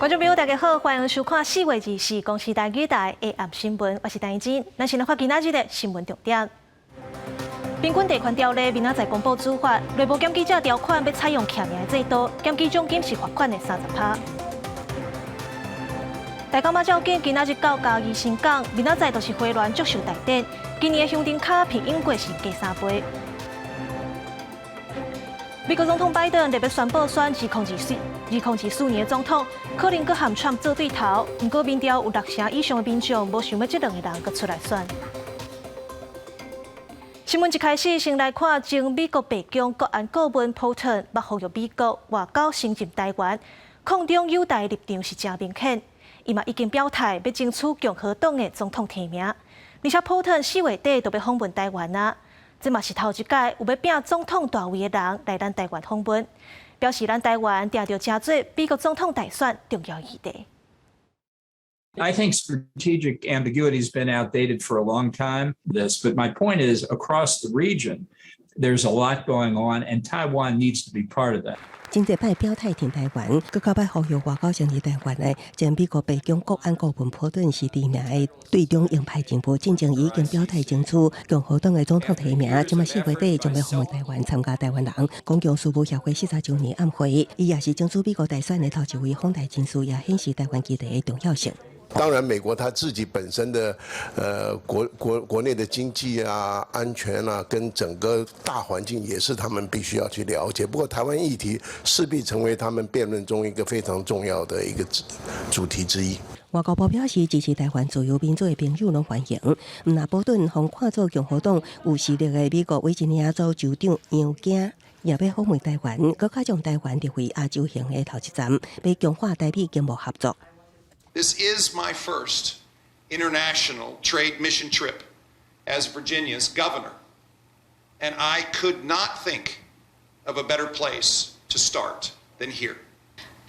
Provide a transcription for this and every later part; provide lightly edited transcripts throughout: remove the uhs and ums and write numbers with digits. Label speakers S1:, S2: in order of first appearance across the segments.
S1: 观众朋友，大家好，欢迎收看4月24公视台语台的暗新闻，我是陈怡真。咱先来看今仔日的新闻重点。平均地权条例明仔载公布主法，内部检举者条款要采用欠名制度，检举奖金是罚款的30%。大港马照见今仔日到嘉义新港，明仔载就是花莲祝寿大典，今年的香灯卡平英过是加3倍。美国总统拜登特别宣布选2024年的总统，可能佮和川普做对头。不过民调有60%以上的民众无想要这两个人佮出来选。新闻一开始，先来看前美国白宫国安顾问 Bolton 捌呼吁美国外交承认台湾，抗中友台立场是真明显。伊嘛已经表态要争取共和党的总统提名，而且 Bolton 4月底就要访问台湾啊。这嘛是头一届有要拼总统大位的人来咱台湾访问，表示咱台湾定着真多美国总统大选重要议题。
S2: I think strategic ambiguity has been outdated for a long time. But my point is, across the region, there's a lot going on, and Taiwan needs to be part of that.
S3: 真济摆表态挺台湾，佮较摆呼吁外交承认台湾的，前美国白宫国安顾问波顿是提名的对中鹰派政府，真正已经表态争取共和党的总统提名。今麦4月底将要访问台湾，参加台湾人公共事务协会40周年暗会，伊也是争取美国大选的头一位访台人士，也显示台湾议题的重要性。
S4: 当然，美国它自己本身的国内的经济啊、安全啊，跟整个大环境也是他们必须要去了解。不过，台湾议题势必成为他们辩论中一个非常重要的一个主题之一。
S3: 外交部表示支持台湾自由民主的朋友拢欢迎。那波顿和看做共和党有实力的美国维吉尼亚州州长杨景也要访问台湾，佮加将台湾列为亚洲行的头一站，要强化台美经贸合作。
S5: This is my first international trade mission trip as Virginia's governor, and I could not think of a better place to start than here.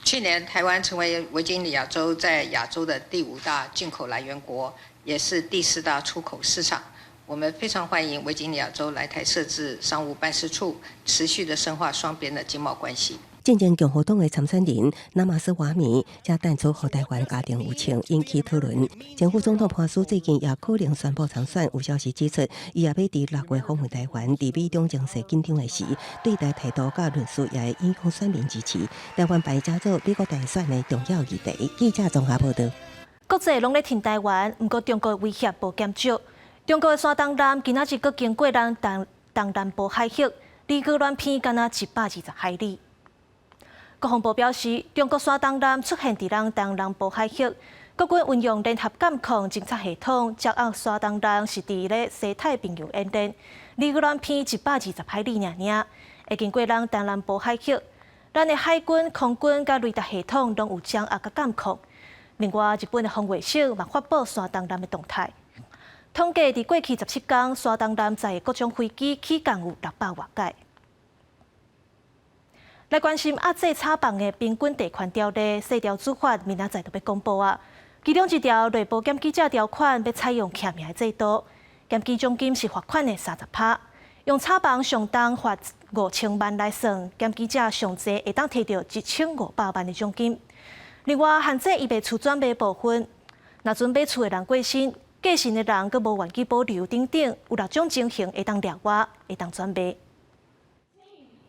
S6: 去年，台湾成为维吉尼亚州在亚洲的第5大进口来源国，也是第4大出口市场。我们非常欢迎维吉尼亚州来台设置商务办事处，持续的深化双边的经贸关系。
S3: 正正共和党的参选人纳马斯瓦米才淡出和台湾家庭有情，引起讨论。前副总统潘斯最近也可能宣布参选，有消息指出，伊也要伫6月访问台湾。伫美中情势紧张的时，对台态度甲论述也会影响选民支持。台湾摆加做美国大选的重要议题。记者综合报道。
S1: 国际拢咧挺台湾，不过中国威胁无减少。中国的山东舰今仔日阁经过咱东南部海域，离高乱偏敢若120海里。国防部表示，中国山东舰出现伫咱东南部海域，国军运用联合监控侦察系统，掌握山东舰是伫咧西太平洋演练，离高乱偏120海里尔，会经过咱东南部海域。咱的海军、空军甲雷达系统拢有掌握甲监控。另外，日本的防卫省嘛发布山东舰的动态，统计伫过去17天，山东舰载的各种飞机起降有600多架。来关心压制炒房的平均地权条例4条主法，明仔载就要公布啊。其中一条内部检举者条款要采用欠名制度，检举奖金是罚款的30%。用炒房上当罚5000万来算，检举者上济会当摕到1500万的奖金。另外，限制伊卖厝转卖部分，若准买厝的人过身，继承的人阁无愿意保留等等，有6种情形会当掠夺，会当转卖。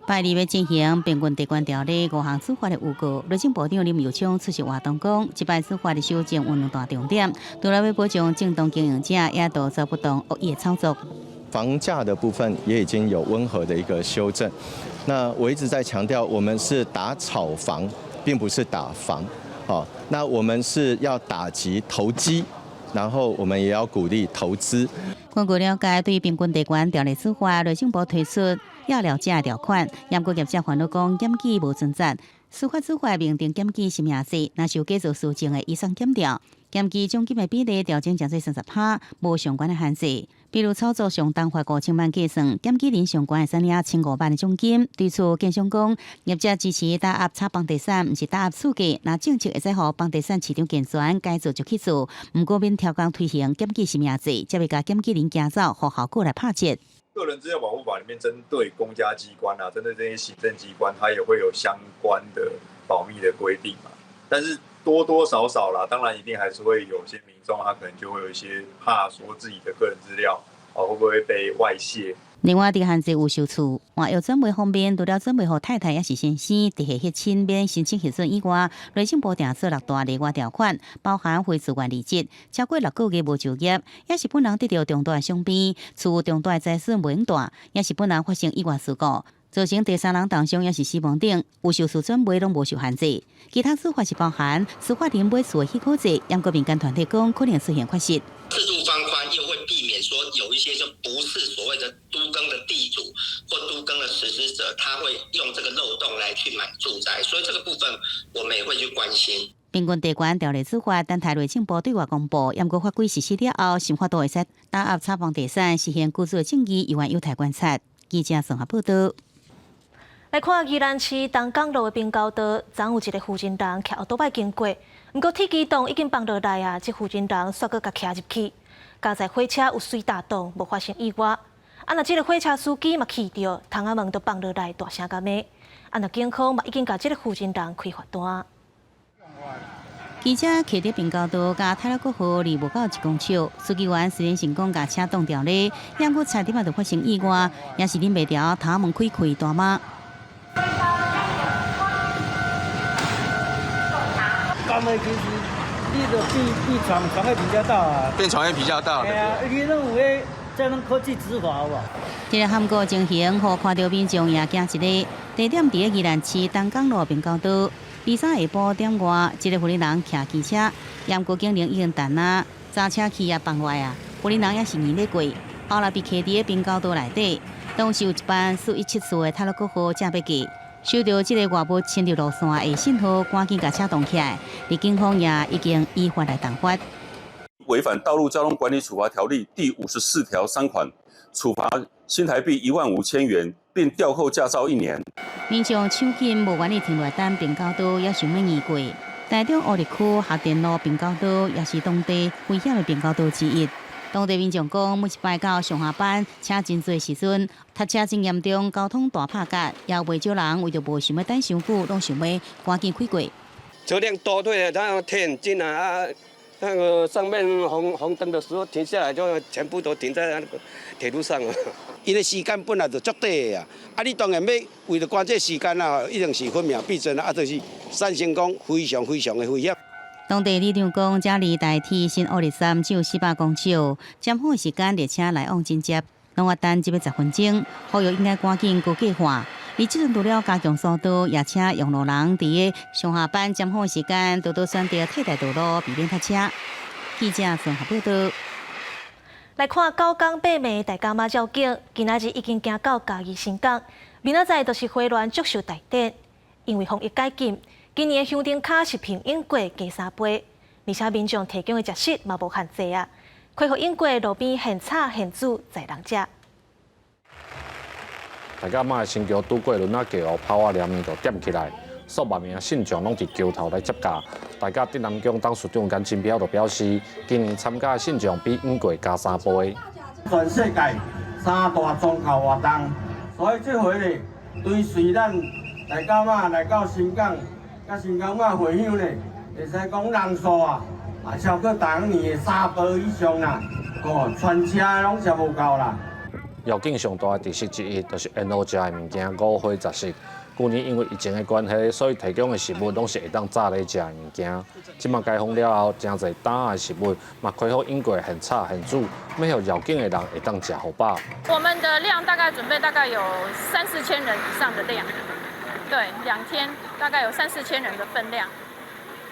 S7: 拜二要进行平均地权条例5项司法的预告，内政部长林佑昌出席活动讲，这摆司法的修正有2大重点，除了要保障正当经营者，也杜绝不当恶意操作。
S8: 房价的部分也已经有温和的一个修正。那我一直在强调，我们是打炒房，并不是打房。好，那我们是要打击投机，然后我们也要鼓励投资。
S7: 根据了解，对平均地权条例司法，内政部推出要了解条款，严格业者烦恼讲检举无存在，司法处罚明定检举是名事，若是有假造事情的以上检调，检举奖金的比例调整降至30%，无相关的限制。比如操作上当罚5000万计算，检举人相关会省领1500万的奖金。对此，建商讲，业者支持打压炒房地产，不是打压厝价，那政策会使互房地产市场健全，该做就去做。不过免调工推行检举是名制，才会甲检举人行走，互效果来拍折。
S9: 个人资料保护法里面针对公家机关针对这些行政机关，它也会有相关的保密的规定嘛。但是多多少少啦，当然一定还是会有些民众他可能就会有一些怕说自己的个人资料会不会被外泄。
S7: 另外，伫限制有收处，换药准备方面，除了准备互太太也是先生伫下血亲免申请核准以外，内政部定出6大例外条款，包含非自愿离职、超过6个月无就业，也是本人得到重大伤病、厝重大财损无用大，也是本人发生意外事故，造成第三人重伤也是死亡等，有受处准备拢无受限制。其他处罚是包含司法庭买厝的许可制，严格民间团体讲可能出现缺失。
S10: 制度放宽又会避免说有一些就不是所谓的都更的地主或都更的实施者，他会用这个漏洞来去买住宅，所以这个部分我们也会去关心。
S7: 平均地权条例处罚，等台内政部对外公布，严格法规实施了后，新法都会使打压炒房地产，实现居住的正义，有关有待观察。记者综合报道。
S1: 来看宜兰市东港路的滨高道，昨有一个负责人骑奥多摆经过，不过铁机动已经放落来啊，这负责人煞搁甲骑入去，加在火车有水打洞，无发生意外。若这个火车司机嘛气到，窗仔门都放落来，大声甲骂。若警方嘛已经甲这个负责人开罚单。
S7: 记者骑伫滨高道甲泰勒国河离无到1公尺，司机员虽然成功甲车挡掉咧，也搁差点仔就发生意外，也是忍袂了，窗仔门开大骂。
S11: 干的其实你就比闯的比较大啊，
S12: 变闯的比较大。
S11: 对啊，你那有诶，才能科技执法哇。
S7: 这个喊过情形，互看到民众也惊一个。地点伫宜兰市东港路滨高道，23下晡点外，一个妇人骑机车，严过警铃已经弹啊，揸车去也放外啊，妇人也是硬咧过，后来被骑伫滨高道内底，当时有一班417次的泰勒国号正要过。收到这个外物侵入路线的信号，赶紧把车动起来。而警方也已经依法来动发。
S13: 违反《道路交通管理处罚条例》第54条3款，处罚新台币15000元，并吊扣驾照1年。
S7: 民众抢紧无愿意停落等滨高道，也想要移过。台中乌日区下电路滨高道也是当地危险的滨高道之一。当地民众讲，每一摆到上下班车真多时阵，塞车真严重，交通大拍架，也有袂少人为着无想要等伤久，拢想要赶紧开过。
S14: 车辆多对，然后贴很近啊，那个上面红灯的时候停下来，就全部都停在那个铁路上了。
S15: 伊的时间本来就足短的啊，你当然要为了赶这时间啊，一定是分秒必争啊，就是产生讲非常非常的危险。
S7: 当地里长讲，这离台铁新奥利山只有400公尺，尖峰时间列车来往真接，拢要等110分钟，呼吁应该赶紧高计划。而这阵除了加强速度，夜车用路人伫上下班尖峰时间，多多选择替代道路，避免塞车。记者综合报道。
S1: 来看9港8暝大甲妈照景，今仔日已经行到嘉义新港，明仔载就是花莲祝寿大典，因为防疫解禁。今年的香灯卡是凭英国加3杯，而且民众提供的食食嘛无限制啊，开互英国路边现炒现煮在人食。
S16: 大家嘛新桥拄过轮仔桥，炮啊连面就点起来，数万名信众拢伫桥头来接驾。大家伫南宫董事长颜金彪就表示，今年参加的信众比英国加3倍。
S17: 全世界3大宗教活动，所以这回呢，对随咱大家嘛来到新港。甲新港嘛回乡呢，会使讲人数啊，超过当年的3倍以上啦，全车拢是无够啦。
S16: 要紧上大的特色之一，就是因好食的物件5花10色。去年因为疫情的关系，所以提供的食物拢是会当早来食的物件。即马解封了后，真侪档的食物嘛开放英国现炒现煮，要互要紧的人会当食好饱。
S18: 我们的量大概准备大概有3、4千人以上的量。对，2天大概有3、4千人的分量，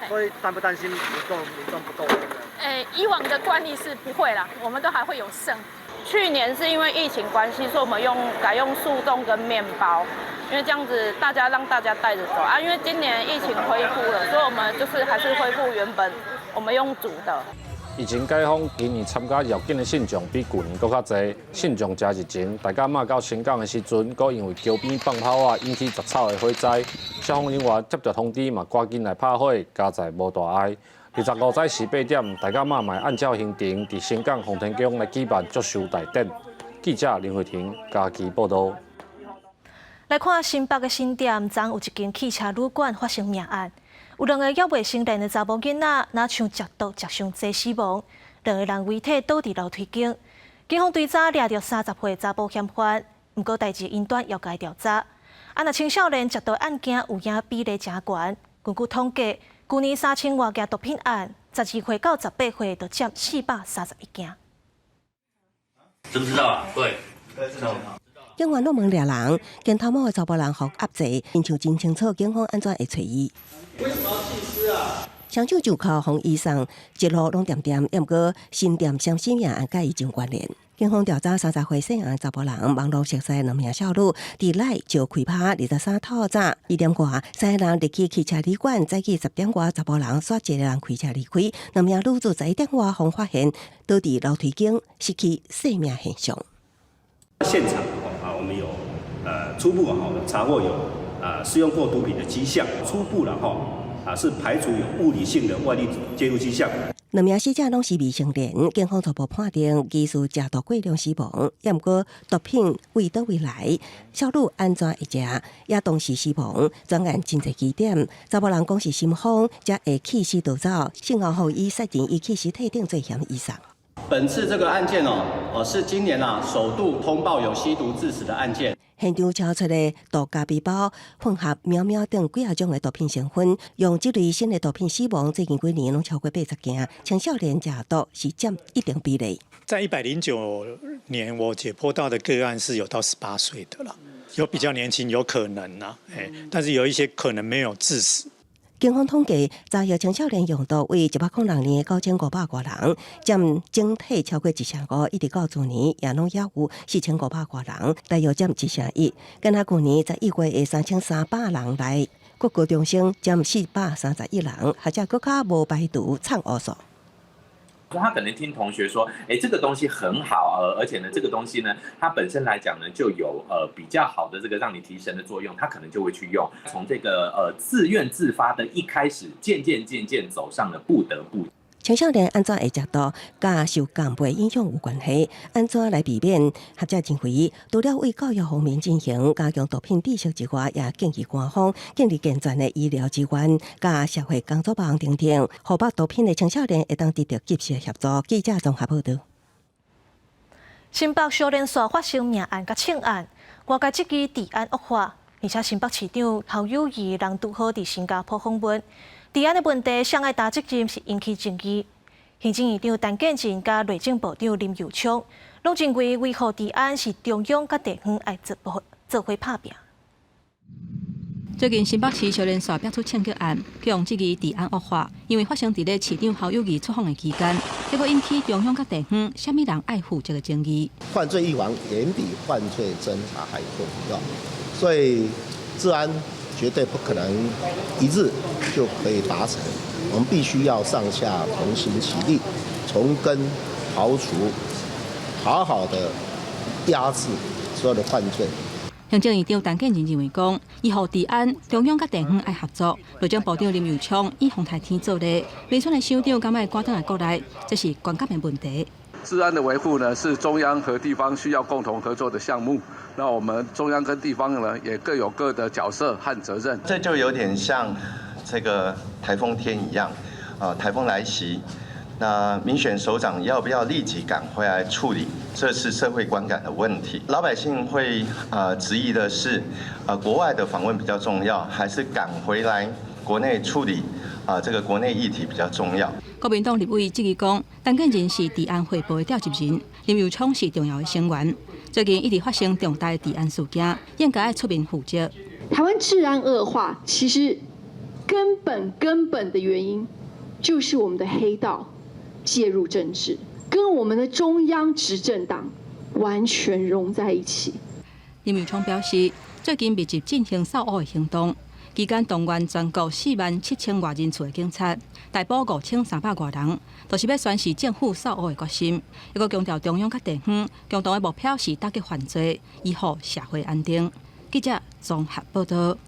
S11: 所以担不担心民众不够？
S18: 以往的惯例是不会啦，我们都还会有剩。
S19: 去年是因为疫情关系，所以我们改用速冻跟面包，因为这样子让大家带着走啊。因为今年疫情恢复了，所以我们就是还是恢复原本我们用煮的。
S16: 疫情解封，今年参加绕境的信众比去年搁较侪。信众加热情，大家嘛到新港的时阵，搁因为桥边放炮啊，引起杂草的火灾。消防人员接到通知嘛，赶紧来拍火，加载无大碍。25载18点，大家嘛按照行程，伫新港洪天宫来举办祝寿大典。记者林慧婷嘉义报道。
S1: 来看新北的新店，昨有一间汽车旅馆发生命案。有2个约未成年的查某囡仔，若像食毒食伤济死亡，2个人遗体倒伫楼梯间。警方对早抓着30岁查甫嫌犯，不过代志因端要该调查。若青少年食毒案件有影比例真悬，根据统计，去年3000多件毒品案，12岁到18岁就占431件。
S12: 知不知道啊？对，知道。
S3: 警员落问掠人，跟头毛的查甫人互压制，因像真清楚警方安怎会找伊。
S17: 为什么要弃尸啊？
S3: 双手就靠互医生，一路拢点点，也毋过新店相生命案甲伊真关联。警方调查30岁姓杨查甫人网络熟识2名少女，伫内就开拍23套早2点外，3个人入去汽车旅馆，再去10点外查甫人刷一个人开车离开，2名女子11点外方发现倒伫楼梯间失去生命现象。
S20: 现场我们有初步查获有使用过毒品的迹象，初步是排除有物理性的外力介入迹象。
S3: 2名死者拢是未成年，警方初步判定疑似食毒过量死亡，也毋过毒品为倒位来，少女安怎会食，也同时死亡。专案真侪疑点，查某人讲是心慌，才会弃尸逃走，幸好后伊塞进伊弃尸体顶罪嫌移送。
S21: 本次这个案件是今年首度通报有吸毒致死的案件。
S3: 现场抄出的毒咖啡包混合喵喵等几啊种的毒品成分，用这类新的毒品死亡，最近几年拢超过80件，青少年食毒是占一定比例。
S22: 在109年，我解剖到的个案是有到18岁的了，有比较年轻，有可能但是有一些可能没有致死。
S3: 警方统计，查获青少年用毒为106年9500多人，占整体超过1%5，一直到去年也拢也有4500多人，大约占1%1。敢若去年11月的3300人来，国高中生占431人，或者更加无排除藏恶数。
S23: 他可能听同学说，这个东西很好，而且呢，这个东西呢，它本身来讲呢，就有比较好的这个让你提神的作用，他可能就会去用。从这个自愿自发的一开始，渐渐走上了不得不。
S3: 青少年安怎会食毒，甲受干部影响有关系？安怎来避免？学者认为，除了为教育方面进行加强毒品知识之外，也建议官方建立健全的医疗资源，甲社会工作网等等，互把毒品的青少年会当得到及时协助。记者综合报道。新北少年所发生命案甲枪案，外界质疑治安恶化，而且新北市长侯友宜人拄好伫新加坡访问。治安的问题上爱打责任是引起争议。行政院长陈建仁甲内政部长林佑昌拢认为维护治安是中央甲地方爱做伙拍拼。
S24: 最近新北市少年所爆出枪击案，向质疑治安恶化，因为发生伫咧市长侯友宜出访的期间，结果引起中央甲地方虾米人爱负责的争议。
S25: 犯罪预防远比犯罪侦查还重要，所以治安绝对不可能一日就可以达成，我们必须要上下同心齐力，从根刨除，好好的压制所有的犯罪。
S24: 行政院长陈建仁认为讲，以后治安中央甲地方爱合作，内政部长林佑昌以红台天做例，民选的首长敢卖赶倒来国内，这是关键的问题。
S26: 治安的维护呢，是中央和地方需要共同合作的项目。那我们中央跟地方呢，也各有各的角色和责任。
S27: 这就有点像这个台风天一样，台风来袭，那民选首长要不要立即赶回来处理？这是社会观感的问题。老百姓会质疑的是，国外的访问比较重要，还是赶回来国内处理？这个国内议题比较重要。
S24: 国民党立委质疑讲，陈建仁是治安汇报的调集人，林佑昌是重要的成员。最近一直发生重大的治安事件，应该要出面负责。
S28: 台湾治安恶化，其实根本的原因就是我们的黑道介入政治，跟我们的中央执政党完全融在一起。
S24: 林佑昌表示，最近密集进行扫恶的行动。期间动员全国47000多人次的警察，逮捕5300多人，就是要宣示政府扫恶的决心。一个强调中央甲地方共同的目标是打击犯罪，以护社会安定。记者综合报道。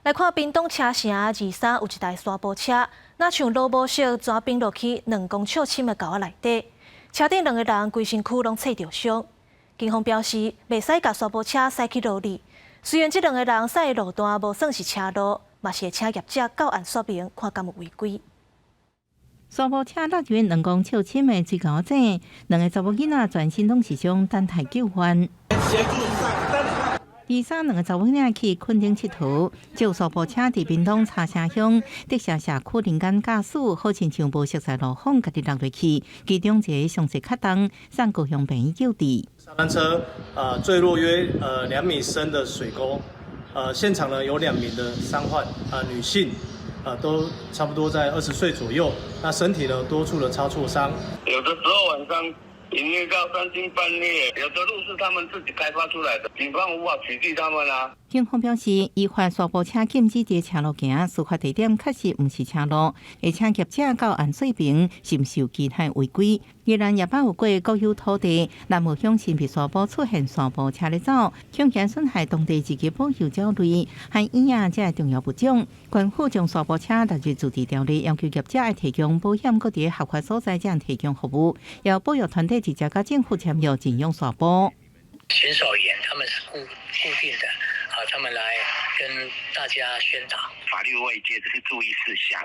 S24: 来看屏东车城23有一台沙坡车，若像萝卜色抓冰落去2公尺深的沟仔内底，车顶2个人规身躯拢刺着伤。警方表示，袂使甲沙坡车驶去路里。虽然这2个人驶的路段无算是车路，
S1: 嘛是会请业者到案说明，看敢有违规。
S2: 沙坡车落入两公笑深的水沟井，两个查某囡仔全身拢是伤，等待救援。第三，两个查某囡仔去垦丁佚佗，借沙坡车伫屏东茶城乡德社社区人间驾驶，好亲像无熟悉路况，家己落落去，其中一个伤势较重，送高雄病院救治。
S11: 沙滩车坠落约2米深的水沟，现场呢有2名的伤患，女性。都差不多在20岁左右，那身体呢多处的擦挫伤。
S4: 有的时候晚上营业到3更半夜，有的路是他们自己开发出来的，警方无法取缔他们啊。
S2: 警方表示，依法沙坡车禁止在车路行，事发地点确实不是车路，会请业者到案说明是不是有其他违规。既然业主有过国有土地，南无乡新北沙坡出现沙坡车咧走，恐惊损害当地自己保有焦虑，和医院这重要部长，官府将沙坡车纳入自治条例，要求业者要提供保险，各地合法所在这样提供服务，要保育团体直接跟政府签约禁用沙坡。
S5: 巡守员他们是固定的。他们来跟大家宣导
S4: 法律位阶只是注意事项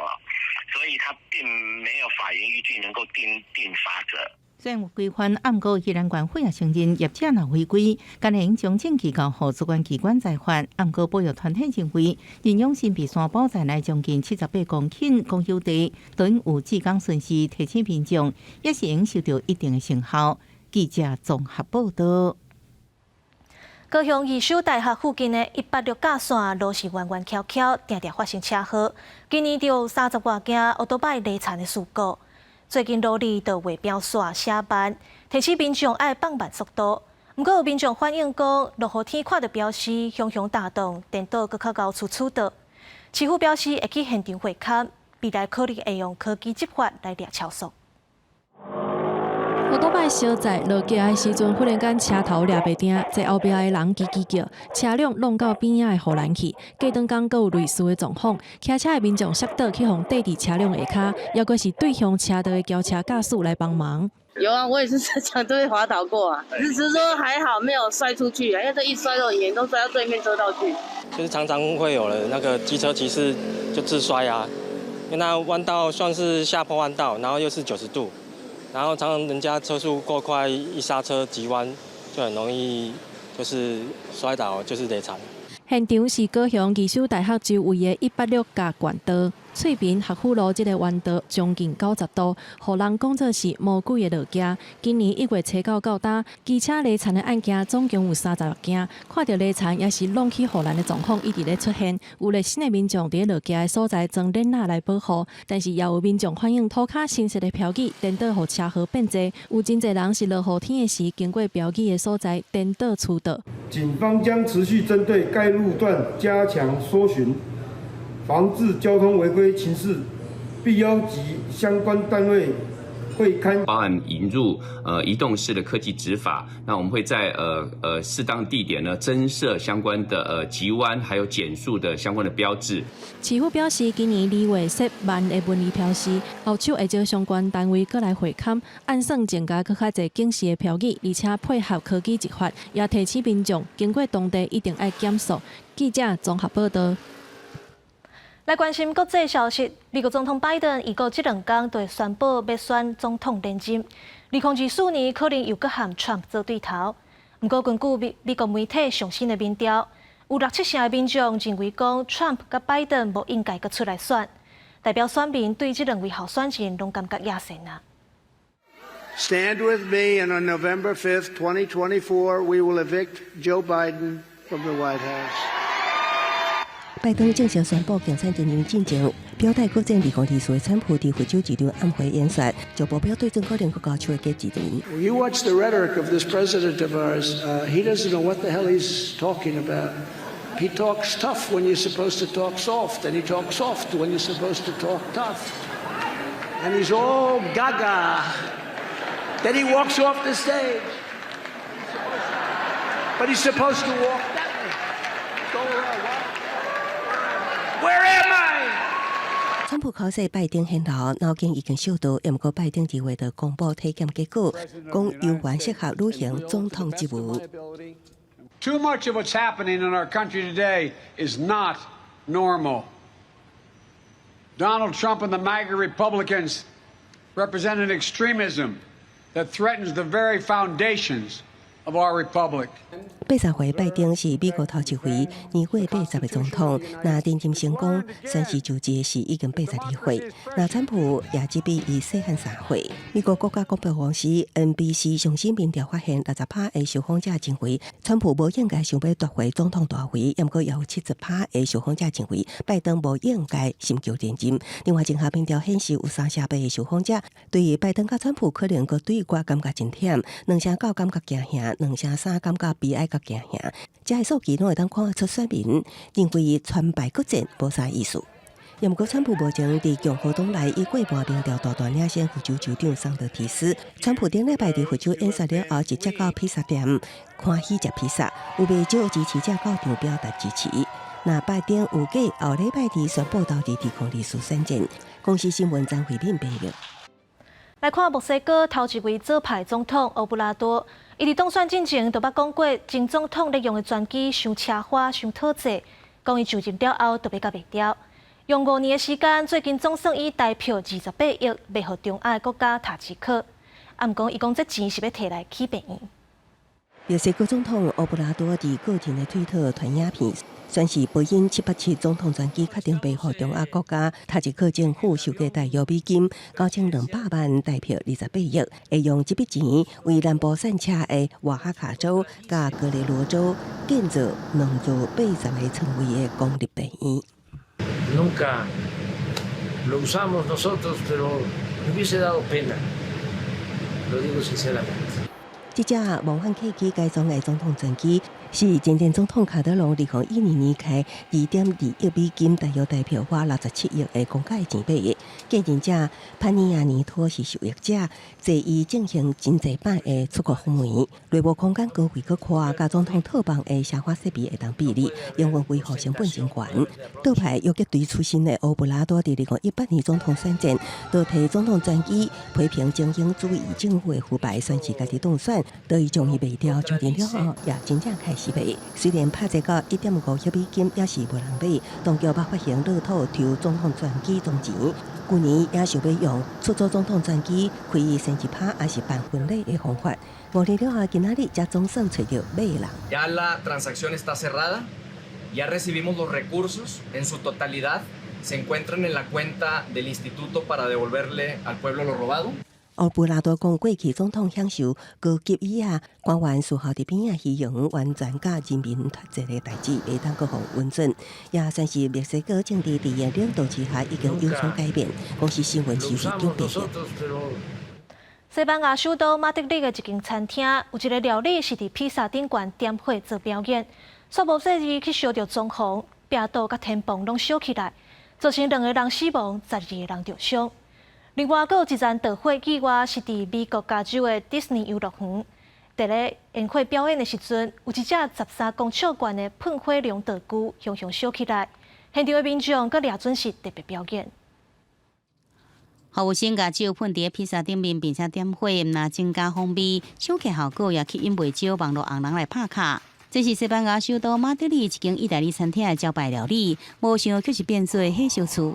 S4: 所以他并没有法源依据能够定法则。
S2: 虽然有规范，不过宜兰管会也承认业者若违规，可能将证据交予主管机关裁罚。不过保育团体认为，引用新北山坡在内将近78公顷公有地，顿有志刚顺势提醒民众，也是应收到一定的成效。记者综合报道。
S1: 高雄义修大学附近的186架线路是弯弯曲曲，常常发生车祸。今年就有30多件奥多拜累残的事故。最近路里就画标线写慢，提醒民众爱放慢速度。不过有民众反映讲，落雨天看到标示熊熊大动，颠倒搁较高处处倒。市府表示会去现场会勘，未来可能会用科技执法来抓超速。
S6: 奥多拜小载落架的时阵，忽然间车头抓袂定，在后壁的人叽叽叫，车辆弄到边仔的护栏去。过顿间，阁有类似的状况，骑车的民众摔倒去，互缀伫车辆下骹，抑阁是对向车道的轿车驾驶来帮忙。
S8: 有啊，我也是常都会滑倒过啊，只是说还好没有摔出去啊，因为这一摔都眼都摔到对面车道去。
S9: 就是常常会有了那个机车骑士就自摔啊，因为那弯道算是下坡弯道，然后又是90度。然后常常人家车速过快，一刹车急弯，就很容易就是摔倒，就是累残。
S6: 现场是高雄义修大学周围的186架管道，翠屏学府路这个弯道将近90度，互人讲做是无几个落架。今年1月初9到今，机车累残的案件总共有36件，看到累残也是弄起护栏的状况一直咧出现。有咧新的民众伫落架的所在装链仔来保护，但是也有民众反映涂骹新式的标记颠倒，互车祸变多。有真侪人是落雨天的时经过标记的所在颠倒出倒。
S17: 警方将持续针对该路段加强搜寻，防治交通违规情事，必邀集相关单位会勘，
S10: 包含引入移动式的科技执法。那我们会在适当地点呢增设相关的急弯还有减速的相关的标志。
S6: 市府表示，今年2月设慢的文字标示，后手会招相关单位过来会勘，按算增加更较侪警示的标记，而且配合科技执法，也提醒民众经过当地一定要减速。记者综合报道。
S1: 来关心国际消息，美国总统拜登预告这2天就会宣布要选总统连任，2024年可能又搁和 Trump 做对头。不过，根据美国媒体上新的民调，有6-7成的民众认为讲 Trump 甲拜登无应该搁出来选，代表选民对这2位候选人拢感觉亚神啊。
S13: Stand with me, and on November 5th, 2024, we will evict Joe Biden from the White House.
S3: 拜登正式宣布竞选人员进前，表态国战2024的川普伫非洲一场暗会演说，就目标对阵可能搁高手的阶级人。
S13: You watch the rhetoric of this president of ours. He doesn't know what the hell he's talking about. He talks tough when you're supposed to talk soft, and he talks soft when you're supposed to talk tough. And he's all gaga. Then he walks off the stage. But he's supposed to walk that way. Go around. Where am I?
S3: 川普考试拜登显老，脑筋已经小到，不过拜登2月就公布体检结果，讲有缘适合履行总统职务。
S29: Too much of what's happening in our country today is not normal.
S13: Donald Trump and the MAGA Republicans represent an extremism that threatens the very foundations of our republic.
S3: 80岁拜登是美国头一回年过80的总统，那连任成功，宣誓就职是已经82岁。那川普也只比伊细汉3岁。美国国家广播公司 NBC 上新民调发现，60%的受访者认为川普无应该想要夺回总统大位，也过也有70%的受访者认为拜登无应该寻求连任。另外，综合民调显示，有38%的受访者对于拜登甲川普可能个对决感觉真忝，2.9%感觉惊吓，2.3%感觉悲哀。惊吓，这些数据拢会当看出选民认为全败决战无啥意思。也毋过，川普目前伫共和党内以过半民调大大领先非洲州长桑德提斯。川普顶礼拜伫非洲演说了后，直接到披萨店欢喜食披萨，有未少支持者到场表达支持。那拜登有计后礼拜二宣布到伫控历史选战，公司新闻将回应报道。
S1: 来看墨西哥头一位左派总统欧布拉多，伊伫当选之前就捌讲过，前总统咧用的专机伤车祸、伤讨债，讲伊就任了后就要甲卖掉。用5年的时间，最近总算以台票28亿卖予中亚国家塔吉克。啊，毋过伊讲这钱是要摕来起病院。
S3: 墨西哥总统欧布拉多伫个人的推特传影片，宣示波音787总统专机确定卖予中亚国家塔吉克政府，收价大约美金9200万，代票28亿，会用这笔钱为南部散车的瓦哈卡州、甲格雷罗州建造2座80个床位的公立病院。
S7: Nunca lo usamos nosotros, pero me hubiese dado pena. Lo digo sinceramente.
S3: 这架梦幻客机改装的总统专机是前任总统卡德罗2012年开2.2亿美金，大约代表花67亿的公家钱买的。继任者潘尼亚尼托是受益者，坐伊进行真侪摆的出国访问，内部空间高贵可夸，甲总统套房的奢华设备会当比例，因为维护成本真悬。倒派游击队出身的欧布拉多伫2018年总统选战，都提总统专机批评精英主义政府的腐败，宣示家己当选，得以将伊卖掉，就任了后也真正开始卖。虽然拍这个1.5亿美金也是无人买，当局捌发行乐透抽总统专机中钱。去年也想要用出租总统专机开生一趴，还是办婚礼的方法。5年了后，今仔日才总算找到买人。
S12: Ya la transacción está cerrada. Ya recibimos los recursos en su totalidad. Se encuentran en la cuenta del instituto para devolverle al pueblo lo robado.
S3: 欧布拉多讲，过去总统享受高级椅啊，官员事后伫边啊虚荣，完全甲人民脱节的代志，袂当各方温存。也算是墨西哥政治伫伊领导之下已经有所改变。公司新闻收视经变现。
S1: 西班牙首都马德里的一间餐厅，有一个料理是伫披萨顶悬点火做表演，煞无细致去烧着装潢，壁刀甲天棚拢烧起来，造成2个人死亡，12个人受伤。另外，还有一站导火意外是伫美国加州的迪士尼游乐园，伫咧烟火表演的时阵，有一只13公尺高的喷火龙道具熊熊烧起来，现场的民众阁抓准是特别表演。
S14: 服务生甲酒喷伫披萨顶面，并且点火，那增加风味，烧气效果也吸引袂少网络红人来拍卡。这是西班牙首都马德里一间意大利餐厅的招牌料理，无想却是变做火烧厝。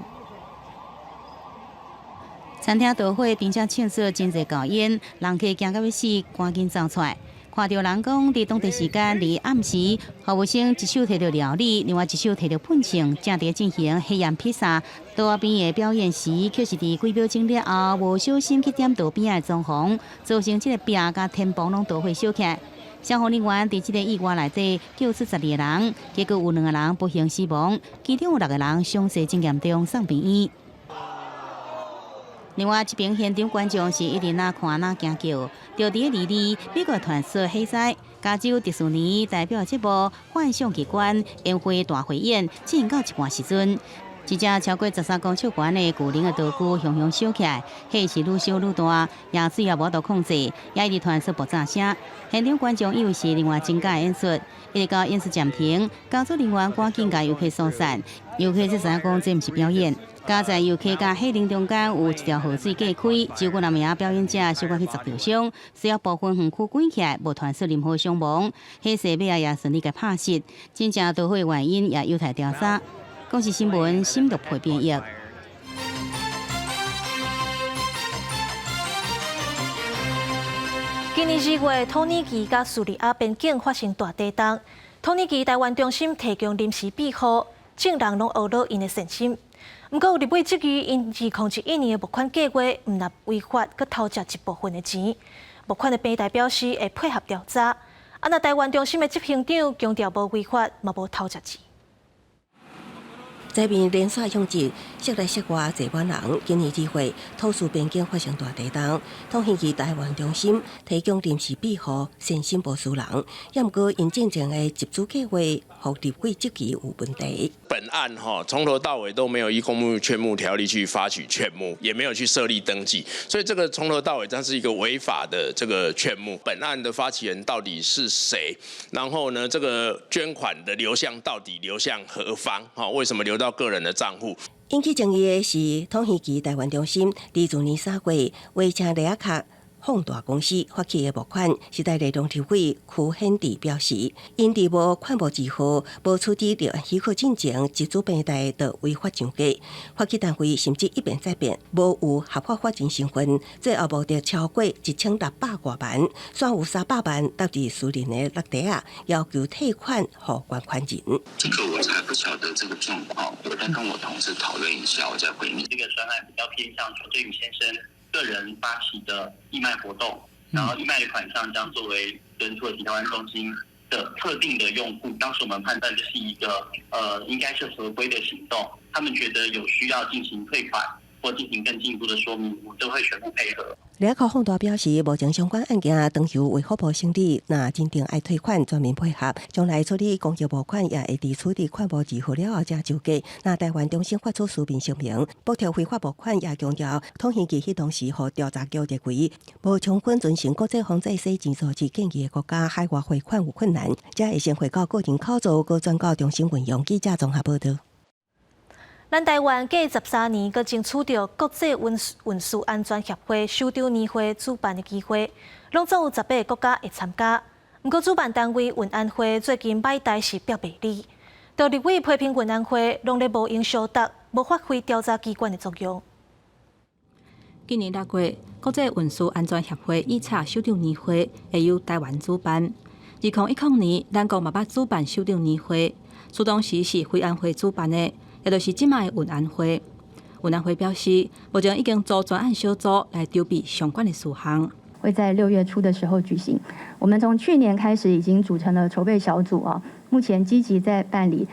S14: 餐厅导火，并且庆祝真侪高烟，人客惊到要死，赶紧走出来。看到人讲，伫当地时间伫暗时，服务生一手摕着料理，另外一手摕着喷枪，正伫进行黑暗披萨。桌边的表演时，却是伫几秒钟了后，无小心去点桌边的装潢，造成这个壁甲天棚拢都会烧起来。消防人员伫这个意外内底救出12个人，结果有2个人不幸死亡，其中有6个人伤势真严重，送病院。另外一边现场观众是一直哪看哪惊叫，就伫2日美国传说喜赛加州迪士尼代表节目幻象奇观烟火大汇演进行到一半时阵，一只超过13公尺高的巨灵的道具熊熊烧起来，火是愈烧愈大，也水也无度控制，也一直传出爆炸声。现场观众以为是另外增加的演出，一直到演出暂停，工作人员赶紧将游客疏散。游客才知影讲这毋是表演。加在游客甲火灵中间有一条河水隔开，只有2名表演者小可去10条伤，虽然部分园区关起来，无传出任何伤亡。火势尾也顺利甲拍熄，真正导火原因也有待调查。公司新闻深入配编译。
S1: 今年2月，土耳其甲叙利亚边境发生大地震，土耳其台湾中心提供临时庇护，众人拢学到因的善心。不过，日本质疑因2011年的募款计划毋纳违法，佮偷食一部分的钱。募款的平台表示会配合调查。那台湾中心的执行长强调无违法，嘛无偷食钱。
S3: 这边连续响击，室内室外侪万人。今年2月，土叙边境发生大地震，土耳其台湾中心提供临时庇护，善心无私人。也毋过因进前的集资计划，互立委质疑有问题。
S15: 本案从头到尾都没有依公募劝募条例去发取劝募，也没有去设立登记，所以这个从头到尾它是一个违法的这个劝募。本案的发起人到底是谁？然后呢，这个捐款的流向到底流向何方？为什么流到个人的账户？
S3: 引起争议的是，土耳其台湾中心自去年3月，委请雷亚卡放大公司发起的募款，时代力量立委区显智表示，因伫无款无支付、无处置立案许可进前，集资平台就违法上架。发起单位甚至一变再变，无有合法法人身份，最后募得超过1600多万，煞有300万搭至私人的落地啊，要求退款互捐款人。
S16: 这个我还不晓得这个状况，我再跟我同事讨论一下，我再回你。这个专案比较偏向邱振宇先生个人发起的义卖活动，然后义卖的款项将作为跟土耳其台湾中心的特定的用户。当时我们判断这是一个应该是合规的行动，他们觉得有需要进行退款或进行更进一步的说明，我都会全部配合。
S3: 雷克放大表示，目前相关案件当由卫福部审理，那真正爱退款，全面配合，将来处理公益募款也会伫处理款无支付了后才收价。那台湾中心发出书面声明，补贴非法募款，也强调土耳其迄当时互调查局认为无充分遵循国际防治洗钱措施建议的国家海外汇款有困难，才会先汇到个人口座，搁转到中心运用。记者综合报道。
S1: 咱台湾过13年，阁争取到国际运输安全协会首长年会主办的机会，拢总有18个国家会参加。不过主办单位运安会最近摆台是表袂理，就立委批评运安会拢咧无影相答，无发挥调查机关的作用。
S24: 今年6月，国际运输安全协会预测首长年会会由台湾主办。2010年，咱国嘛捌主办首长年会，主当时是运安会主办的。也就是即卖运安会，运安会表示，目前已经组专案小组来筹备相关的事项，
S18: 会在6月初的时候举行。我们从去年开始已经组成了筹备小组啊，目前积极在办理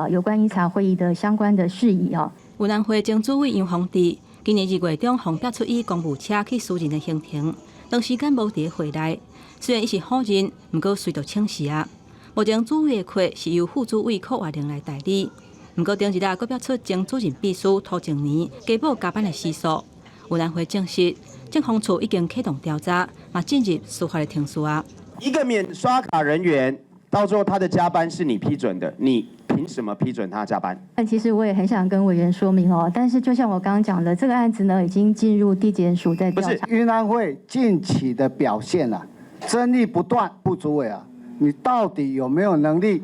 S18: 有关依查会议的相关的事宜啊。
S24: 运安会经主委杨宏志今年2月中方逼出以公务车去私人的行程，长时间无伫会内。虽然伊是好人，不过随着请示啊。目前主委的课是由副主委柯华玲来代理。不过，顶一日佫表出前主任秘书涂正年加补加班的时数。运安会证实，政风处已经启动调查，嘛进入司法的程序啊。
S19: 一个免刷卡人员，到最后他的加班是你批准的，你凭什么批准他加班？
S18: 其实我也很想跟委员说明哦，但是就像我刚刚讲的，这个案子呢已经进入地检署在调查。
S13: 不是运安会近期的表现啊，争议不断，不足为啊，你到底有没有能力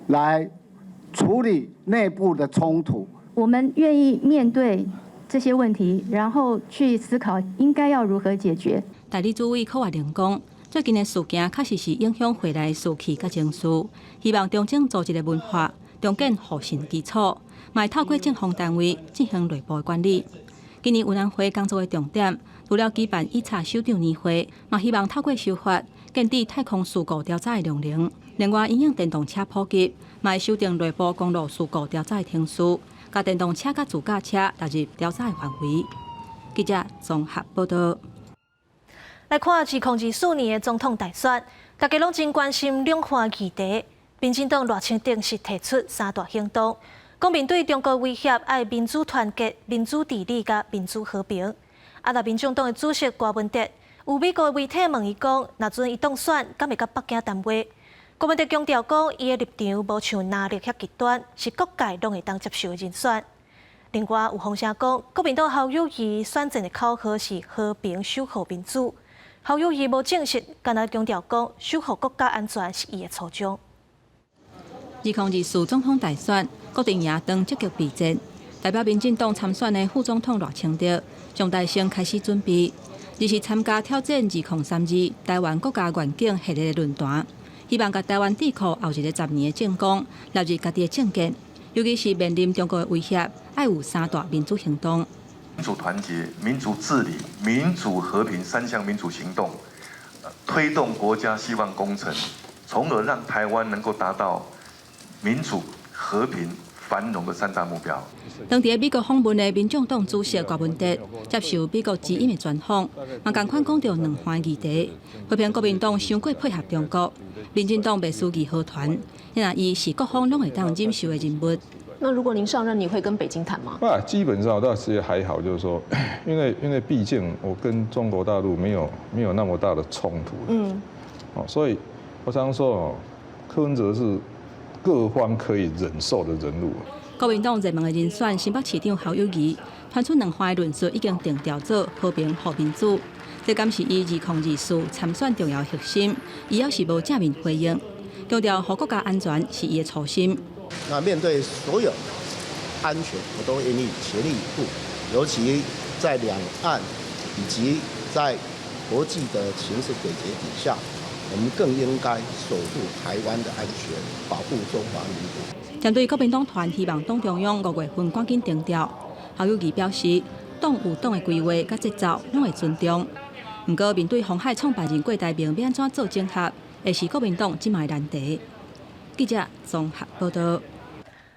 S13: 来处理内部的冲突？
S18: 我们愿意面对这些问题，然后去思考应该要如何解决。
S24: 代理主委柯华玲讲，最近的事件确实是影响会内士气甲情绪，希望重整组织的文化，重建互信基础，嘛透过政风单位进行内部管理。今年运安会工作的重点，除了举办以查首长年会，嘛希望透过修法建立太空事故调查的量能。另外，因应电动车普及，嘛会修订内部公路事故调查的程序，甲电动车甲自驾车纳入调查的范围。记者综合报道。
S1: 来看2024年的总统大选，大家拢真关心两岸议题。民进党赖清德是提出3大行动，讲面对中国威胁，爱民主团结、民主治理甲民主和平。那民众党的主席郭文哲有美国媒体问伊讲，若阵伊当选，敢会甲北京谈话？郭文哲强调讲，伊的立场无像哪力遐极端，是各界拢会当接受的人选。另外有风声讲，国民党侯友宜选战的口号是和平守护民主。侯友宜无证实，敢若强调讲，守护国家安全是伊的初衷。
S24: 2024总统大选，各定野党积极备战，代表民进党参选的副总统赖清德将大选开始准备。二是参加挑战2032台湾国家愿景系列论坛，希望甲台湾智库后一个10年的政纲纳入家己的政见，尤其是面临中国的威胁，要有3大民主行动。
S20: 民主团结、民主治理、民主和平3项民主行动，推动国家希望工程，从而让台湾能够达到民主、和平、繁荣的3大目标。
S24: 当地美国访问的民众党主席郭文哲接受美国之音的专访，嘛同款讲到2项议题，批评国民党伤过配合中国，民进党被司议和团，因为伊是各方拢会当忍受的人物。
S6: 那如果您上任，你会跟北京谈吗？
S21: 基本上倒是还好，就是说，因为毕竟我跟中国大陆没有那么大的冲突，所以我常说，柯文哲是各方可以忍受的人物。
S24: 国民党热门的人选新北市长侯友宜，传出2番的论述已经定调做和平和民主，这敢是伊2024参选重要核心，伊要是无正面回应，强调和国家安全是伊的初心。
S22: 那面对所有安全，我都愿意全力以赴，尤其在两岸以及在国际的形势轨迹底下，我们更应该守护台湾的安全，保护中华民族。
S24: 针对国民党团希望党中央5月份赶紧定调，侯友宜表示，党有党的规划甲节奏，拢会尊重。不过，面对鸿海创办人郭台铭要安怎做整合，会是国民党即卖难题。记者综合报道。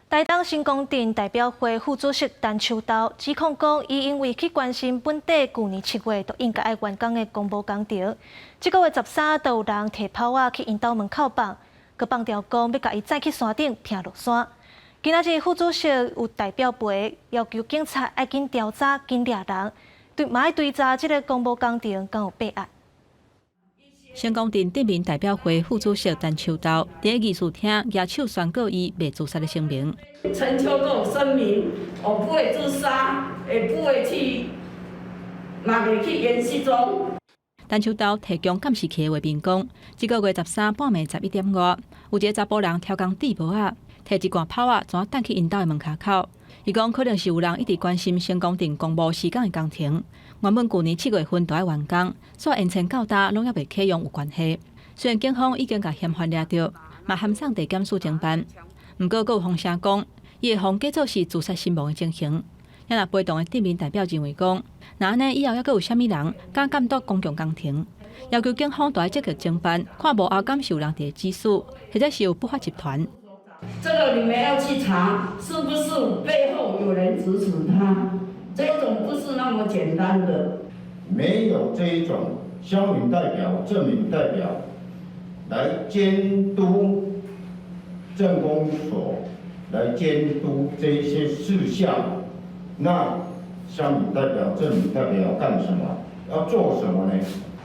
S1: 台东新光镇代表会副主席陈秋刀指控讲，伊因为去关心本地去年7月就应该爱完工的公务工程，这个月13就有人摕炮仔去因兜门口放，佮放条讲要甲伊再去山顶拼落山。今仔日副主席有代表会要求警察爱紧调查、紧抓人，嘛要追查这个公务工程敢有弊案。
S24: 新光镇镇民代表会副主席陈秋刀伫议事厅举手宣告伊未自杀的声明。
S23: 陈秋有声明，我不会自杀，也不会去，嘛袂去演戏中。
S24: 陈秋刀提供监视器的画面讲，这个月13半暝11点外，有一个查甫人跳工地帽仔，摕一罐炮仔怎等去因兜的门口口。伊讲可能是有人一直关心新光镇公务施工的工程。原本去年7月份就要完工，煞延前到达拢还未启用有关系。虽然警方已经甲嫌犯抓到，嘛函送地检署侦办，不过佫有风声讲，伊会放假做是自杀身亡的情形。也若陪同的镇民代表认为讲，那安尼以后还佫有啥物人敢监督公共工程？要求警方大积极侦办，看无后敢是有人伫指使，或者是有不法集团。
S23: 这个你们要去查，是不是背后有人指使他？这种不是那么简单的。
S25: 没有这一种乡民代表、镇民代表来监督政工所，来监督这一些事项，那乡民代表、镇民代表要干什么？要做什么呢？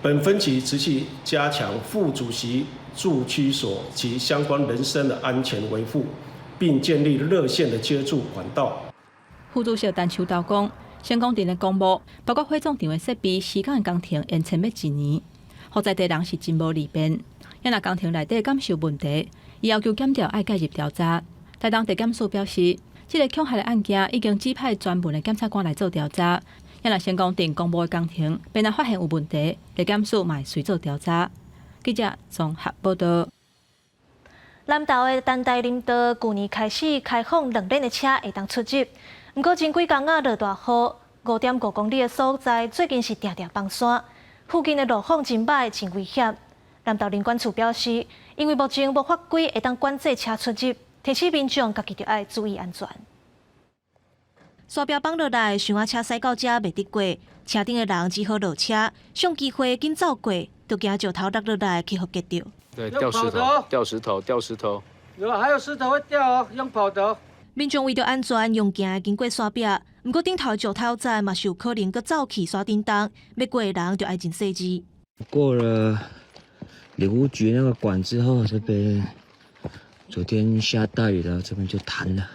S11: 本分期持续加强副主席驻区所及相关人身的安全维护，并建立热线的接触管道。
S24: 副主席陈秋刀讲，新光镇的公务，包括火葬场的设备、施工的工程延前要1年，所在地人是真无利便。若工程内底敢是有问题，伊要求检调爱介入调查。台东地检署表示，这个恐吓的案件已经指派专门的检察官来做调查。若新光镇公务的工程，被若发现有问题，地检署嘛会随做调查。记者综合报道。
S1: 南投的丹台林道去年开始开放2轮的车会当出入，不过前几工落大雨，5.5公里的所在最近是常常崩山，附近的路况真歹，真危险。南投林管处表示，因为目前无法规会当管制车出入，提醒民众家己着爱注意安全。沙标放落来，想啊车驶到这袂得过，车顶的人只好落车，上机会紧走过，就惊石头落落来去互击着。
S26: 对，掉石头，掉石头，掉石头。
S17: 有，还有石头会掉哦，用跑的。
S1: 民众为着安全，用行经过沙壁，不过顶头的石头仔嘛是有可能搁走去沙顶东，要过的人就要真细致。
S27: 过了林务局那个管之后，这边昨天下大雨了，这边就弹了。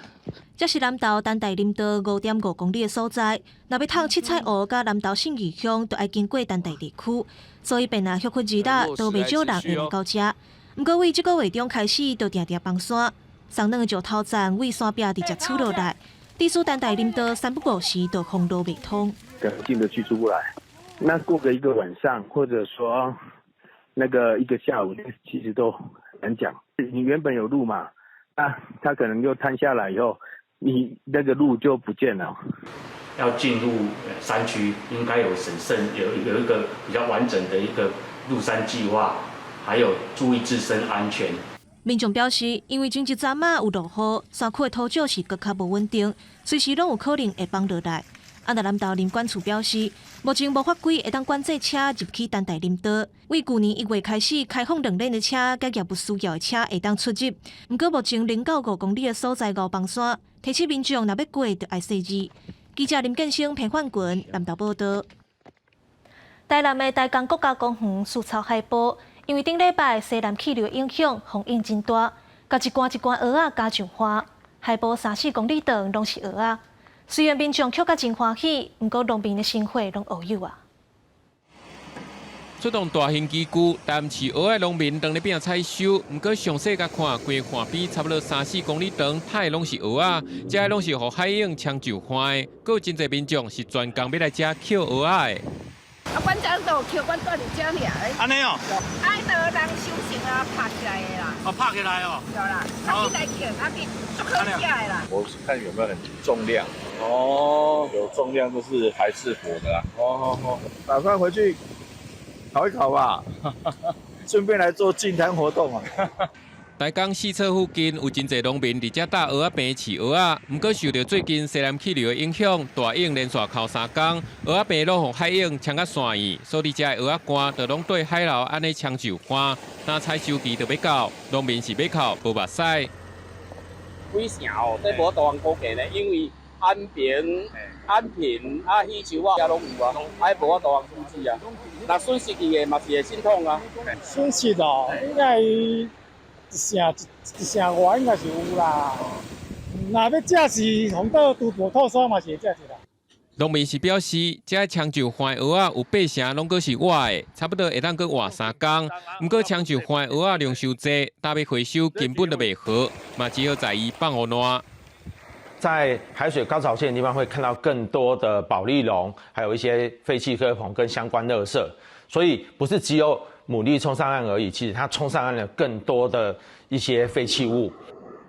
S1: 这是南投丹台林道5.5公里的所在，若要通七彩湖甲南投信义乡，就要经过丹台地区，所以便若休困日啦，都袂少人会来到这。不过为这个月中开始，就常常崩山，上两个石头站为山壁直接出落来，地处丹台林道3不5时就封路未通。
S28: 在附近的居住户来，
S22: 那过个一个晚上，或者说那个一个下午，其实都很难讲。你原本有路嘛，它可能就摊下来以后，你那个路就不见了。
S2: 要进入山区，应该有审慎，有一个比较完整的一个入山计划，还有注意自身安全。
S1: 民众表示，因为前一阵仔有落雨，山区的土质是搁较无稳定，随时拢有可能会放落来。安达南道林管处表示，目前无法规会当管制车入去丹台林道。为去年1月开始开放2轮的车，甲业务需要的车会当出入。不过目前095公里的所在5棒山，提醒民众若要过，就爱细致。记者林建生、平焕群南投报道。台南的大江国家公园树草海报，因为顶礼拜西南气流的影响，风影真大，甲一罐蚵仔加上花，海报3-4公里长拢是蚵仔。虽然民众捡甲真欢喜，不过农民的生活拢乌有啊。
S4: 出动大型机具，担饲蚵仔农民当咧边采收，不过详细甲看，规岸边差不多3-4公里长，海拢是蚵仔，这拢是互海影抢就花的。佫有真侪民众是专工要来遮捡蚵仔的。
S23: 阮遮都捡，阮住伫遮尔诶。
S5: 安尼哦。
S23: 爱到人收成啊，拍起来的啦。
S5: 哦，拍起来哦。
S23: 对啦，啊去来捡，啊去足好食的啦。
S7: 我是看有没有很重量。哦。有重量就是还是活的啦。哦。打算回去烤一烤吧，顺便来做净滩活动啊。
S4: 台江西侧附近有真侪农民伫遮搭蚵仔坪饲蚵仔，不过受到最近西南气流的影响，大影连续靠3天，蚵仔坪拢互海影抢甲散去，所以遮的蚵仔干就拢对海流安尼抢就花。那采收期就要到，农民是要靠无目屎。
S8: 几成哦，这无大人估计呢，因为安平啊、喜洲啊，也拢有啊，还无大人估计啊。那损失去的嘛是会心痛啊。
S9: 损失哦，应该一成外应该是有啦。若要食是红豆拄无套沙嘛是会食一啦。
S4: 农民是表示，这抢救坏蚵仔有8成拢个是活的，差不多会当搁活3天。不过抢救坏蚵仔量收济，搭要回收根本就袂好，嘛只好在伊放河烂。
S19: 在海水高潮线的地方会看到更多的保丽龙，还有一些废弃科棚跟相关垃圾，所以不是只有牡蛎冲上岸而已，其实它冲上岸了更多的一些废弃物。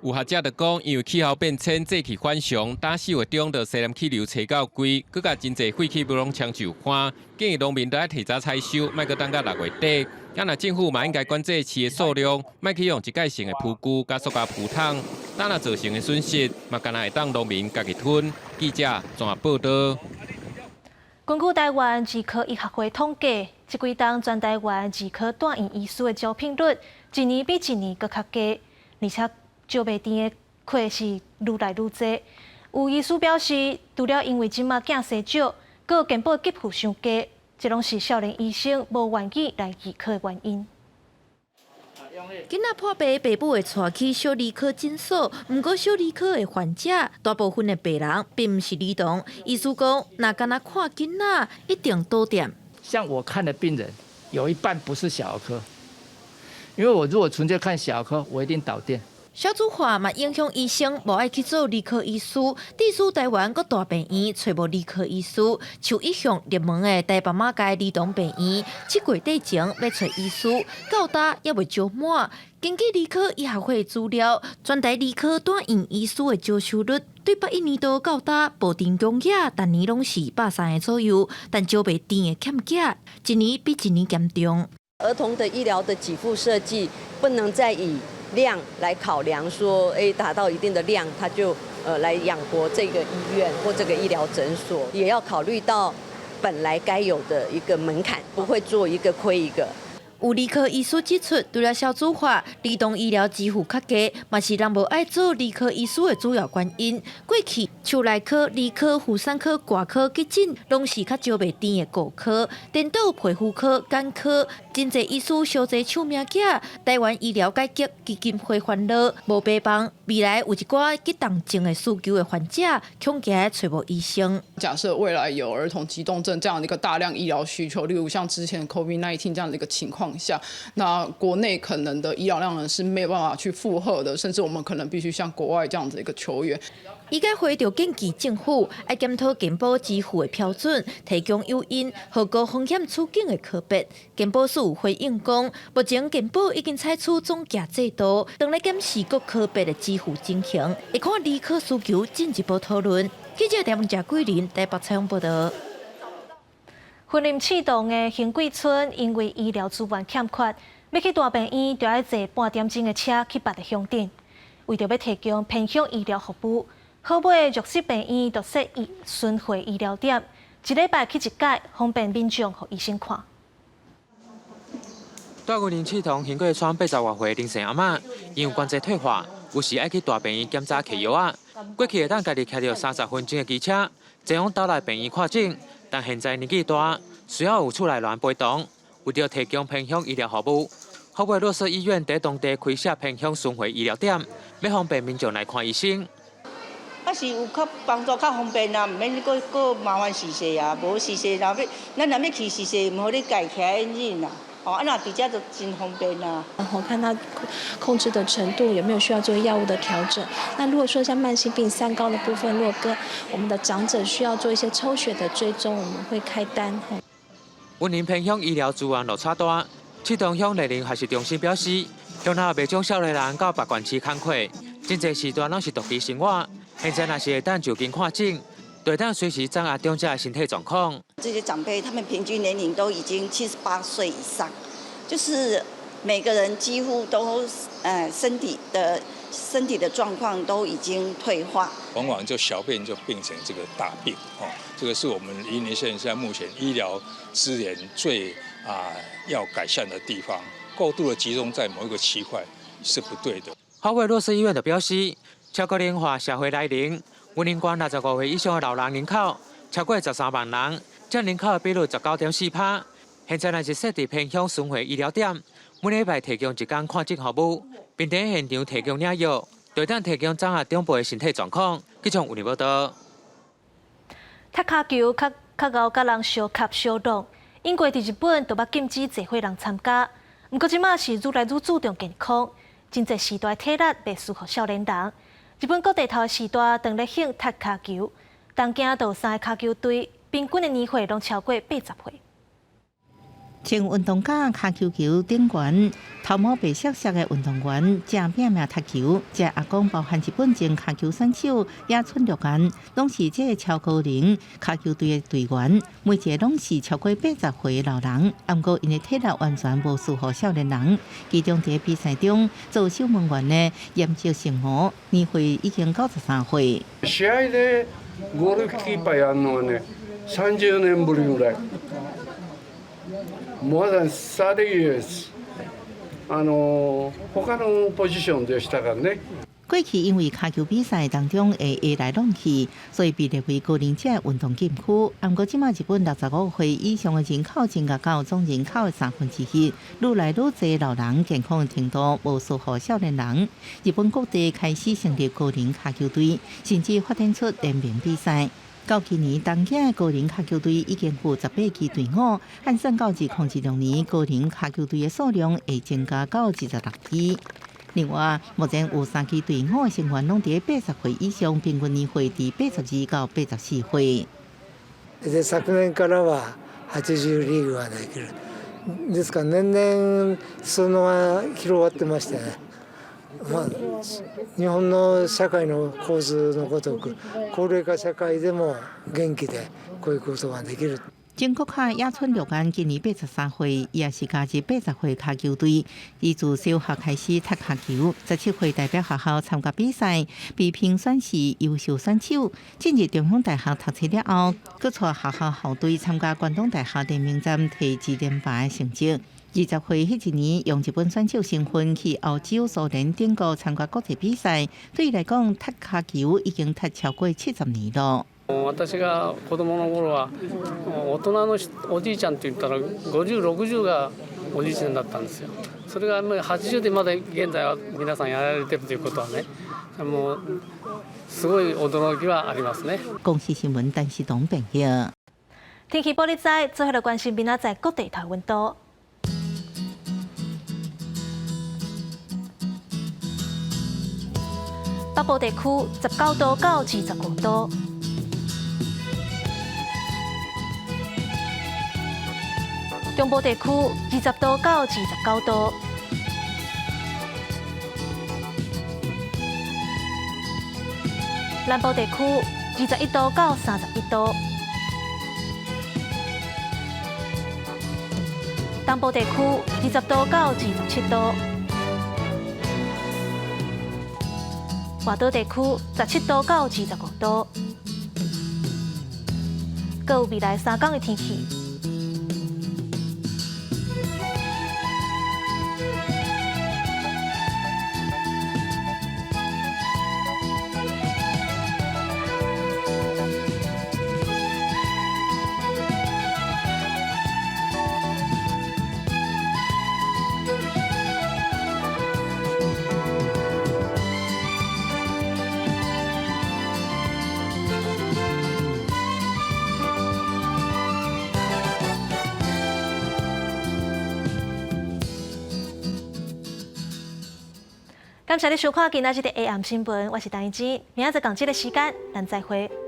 S4: 有学者就讲，因为气候变迁，节气反常，打4月中的西南气流吹到贵，佮甲真侪废弃物拢抢就花，建议农民都要提早采收，莫佮等到6月底。啊，那政府嘛应该管制饲的数量，莫去用一届性的铺具甲塑胶铺桶，等若造成的损失，嘛干那会当农民家己吞。记者综合报道。
S1: 根据台湾儿科医学会统计，这几档全台湾儿科住院医师的招聘率，一年比一年搁较低，而且招袂定的课是愈来愈多。有医师表示，除了因为即马囝生少，搁有健保给付伤低，这拢是少年医生无愿意来儿科的原因。
S10: 囡仔破病，爸母会带去小儿科诊所，不过小儿科的患者大部分的病人并不是儿童。医师讲，若干那看囡仔，一定多点。
S28: 像我看的病人，有一半不是小儿科，因为我如果纯粹看小儿科，我一定倒店。
S10: 少子化嘛影响医生无爱去做儿科医师，致使台湾各大病院找无儿科医师。像一向热门的台北马街儿童病院，7月底前要找医师，到达也未招满。根据儿科医学会资料，全台儿科住院医师的招收率，对81年度到达保定公业，逐年拢是130个左右，但招袂定的欠价，一年比一年严重。
S29: 儿童的医疗的给付设计不能再以量来考量，说达到一定的量，他就来养活这个医院或这个医疗诊所，也要考虑到本来该有的一个门槛，不会做一个亏一个。
S10: 有儿科医师指出，除了少子化，儿童医疗支付较低，嘛是人无爱做儿科医师的主要原因。过去像内科、儿科、妇产科、外科急诊，拢是较招袂定的顾科，颠倒皮肤科、眼科，真侪医师小济抢命价。台湾医疗改革基金会烦恼，无备帮，未来有一寡急重症的需求的患者，恐惊找无医生。
S30: 假设未来有儿童急动症这样的一个大量医疗需求，例如像之前 COVID-19 这样的一个情况下，那国内可能的医疗量呢是没有办法去负荷的，甚至我们可能必须像国外这样子一个求援。
S10: 医改会着建议政府要检讨健保支付的标准，提供诱因和高风险处境的区别。健保署回应讲，目前健保已经采取总价制度，当来检视各区别的支付情形，会看理科需求进一步讨论。记者台湾谢桂林台北采访报道。
S1: 婚林启动的新贵村，因为医疗资源欠缺，要去大病院，就要坐半点钟的车去别个乡镇。为着要提供偏乡医疗服务，好买弱势病院就设巡回医疗点，一礼拜去一届，方便民众和医生看。
S3: 大群人启动新贵村80多岁凌晨阿嬷，因为关节退化，有时爱去大病院检查摕药啊。过去会当家己开着30分钟的机车，前往岛内病院看诊，但现在年纪大，需要有厝内人陪同，为着提供偏乡医疗服务，好买弱势医院在当地开设偏乡巡回医疗点，要方便民众来看医生。
S5: 啊是有较帮助、较方便啊，毋免搁麻烦试势啊，无试势，咱若要去试势，毋好你家起来忍啊。哦，啊那伫遮就真方便啊。
S6: 然后看他控制的程度有没有需要做药物的调整。那如果说像慢性病三高的部分，如果跟我们的长者需要做一些抽血的追踪，我们会开单。
S3: 云林偏乡医疗资源落差大，启动乡内林学习中心表示，乡内未将少年人到别县市工课，真侪时段拢是独居生活。现在若是会当就近看诊，就会当随时掌握长者的身体状况。
S12: 这些长辈他们平均年龄都已经78岁以上，就是每个人几乎都身体的状况都已经退化，
S13: 往往就小便就变成这个大病哦。这个是我们云林县现在目前医疗资源最要改善的地方，过度的集中在某一个区块是不对的。
S3: 好贵弱势医院就表示，超高龄化社会来临，云林县65岁以上的老人人口超过13万人，占人口的比率19.4%。现在若是设置偏乡巡回医疗点，每礼拜提供一天看诊服务，并在现场提供领药，就当提供掌握长辈的身体状况。记者有报道。
S1: 踢骹球较敖甲人相吸相动，英国伫日本都捌禁止侪伙人参加，不过即马是愈来愈注重健康，真侪时代体力袂适合少年人。日本各地头时代当咧兴踢骹球，东京就有3个骹球队，平均的年岁拢超过80岁。
S14: 穿运动甲、骹球球顶悬，头毛白色色的运动员正拼命踢球。这阿公包含日本前骹球选手野村六彦，拢是这个超高龄骹球队的队员，每一个拢是超过80岁的老人。不过因的体力完全无适合少年人。其中在比赛中做守门员的岩崎胜磨，年岁已经93岁。
S15: 試合でゴールキーパーやるのはね、30年ぶりぐらい。more than 30 years。他のポジションでしたからね。
S14: 过去因为骹球比赛当中会下来弄去，所以被列为高龄者运动禁区。不过，即马日本65岁以上的人口增加到总人口的1/3，愈来愈多老人健康的程度无适合少年人。日本各地开始成立高龄骹球队，甚至发展出联名比赛。到今年，东京的高龄骹球队已经有18支队伍，换算到2016年，高龄骹球队的数量会增加到26支。另外，目前有3支队伍的成员拢伫80岁以上，平均年岁伫82到84岁。
S16: で昨年からは80リーグができる。ですから年々裾野が広がってましてね。日本の社会の構図のごとく、高齢化社会でも元気でこういうことができる。
S14: 中国卡野村六彦今年83岁，伊也是加入80岁骹球队。伊自小学开始踢骹球，17岁代表学校参加比赛，被评选是优秀选手。进入中央大学读册了后，佮带学校校队参加关东大学联名战，摕2连霸的成绩。20岁迄一年，用日本选手身份去欧洲、苏联等国参加国际比赛，对伊来讲，踢骹球已经踢超过70年了。
S28: 私が子供の頃は大人のおじいちゃんって言ったら50、60がおじいちゃんだったんですよ。それが80でまだ現在は皆さんやられてるということはね、もうすごい驚きはありますね。
S14: 公视新闻陈时东报道。
S1: 天气报你知，最后来关心明仔载各地台温度。北部地区19度到25度。中部地区20度到29度，南部地区21度到31度，东部地区20度到27度，外岛地区17度到25度。各有未来3天的天气。感谢你收看今仔日的 AM 新闻，我是陈怡芝，明仔载同这个时间，咱再会。